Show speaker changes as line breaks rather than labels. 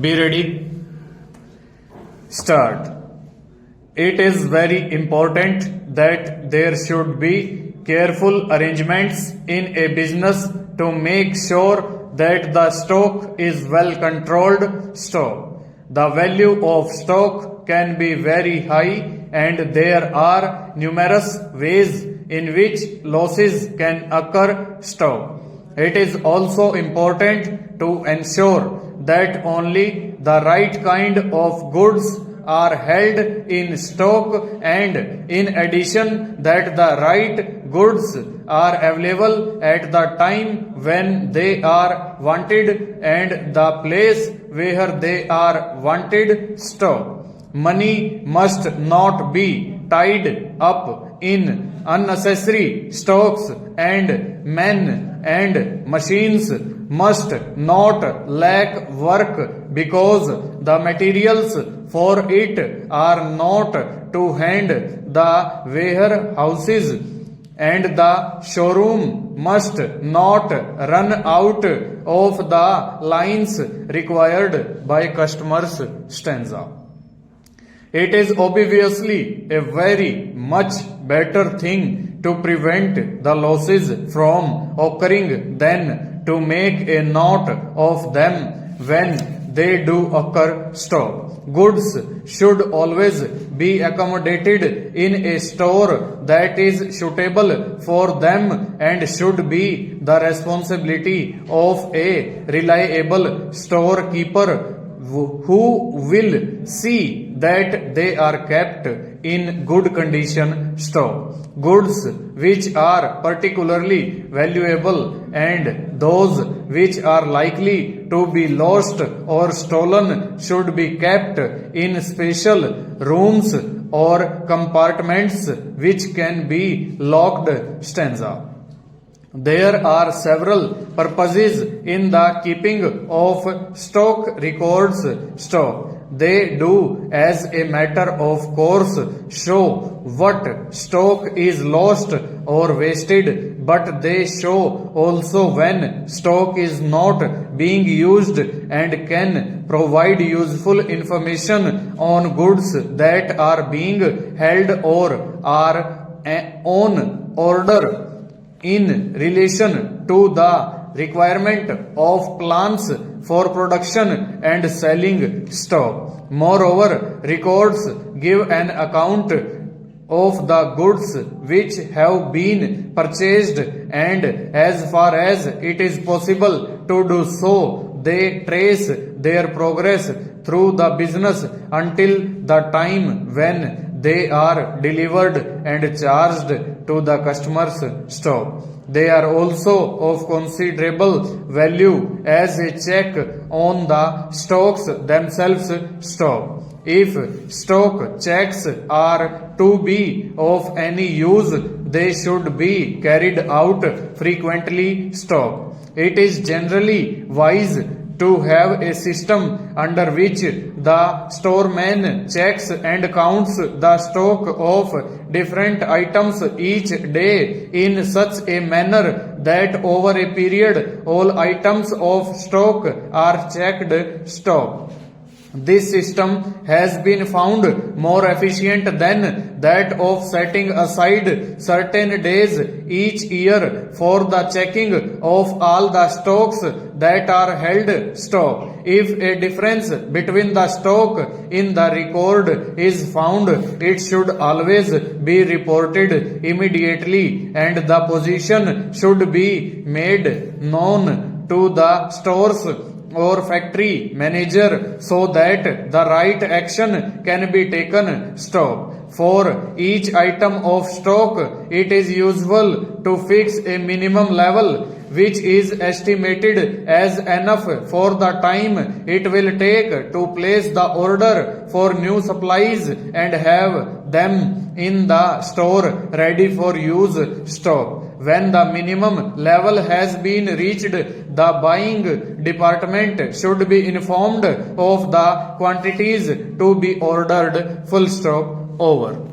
Be ready. Start. It is very important that there should be careful arrangements in a business to make sure that the stock is well controlled stock. The value of stock can be very high and there are numerous ways in which losses can occur stock. It is also important to ensure that only the right kind of goods are held in stock and in addition that the right goods are available at the time when they are wanted and the place where they are wanted stock. Money must not be tied up in unnecessary stocks and men and machines must not lack work because the materials for it are not to hand the warehouses and the showroom must not run out of the lines required by customers. Stanza. It is obviously a very much better thing to prevent the losses from occurring than to make a note of them when they do occur stock. Goods should always be accommodated in a store that is suitable for them and should be the responsibility of a reliable storekeeper who will see that they are kept in good condition stock. Goods which are particularly valuable and those which are likely to be lost or stolen should be kept in special rooms or compartments which can be locked. Stanza. There are several purposes in the keeping of stock records. Stock. They do, as a matter of course, show what stock is lost or wasted, but they show also when stock is not being used and can provide useful information on goods that are being held or are on order in relation to the requirement of plans for production and selling stock. Moreover, records give an account of the goods which have been purchased and as far as it is possible to do so, they trace their progress through the business until the time when they are delivered and charged to the customer's stock. They are also of considerable value as a check on the stocks themselves. Stock. If stock checks are to be of any use, they should be carried out frequently. Stock. It is generally wise to have a system under which the storeman checks and counts the stock of different items each day in such a manner that over a period all items of stock are checked. Stock. This system has been found more efficient than that of setting aside certain days each year for the checking of all the stocks that are held stock. If a difference between the stock in the record is found, it should always be reported immediately and the position should be made known to the store's or factory manager so that the right action can be taken. Stock. For each item of stock, it is useful to fix a minimum level which is estimated as enough for the time it will take to place the order for new supplies and have them in the store ready for use. Stock. When the minimum level has been reached, the buying department should be informed of the quantities to be ordered. Full stop. Over.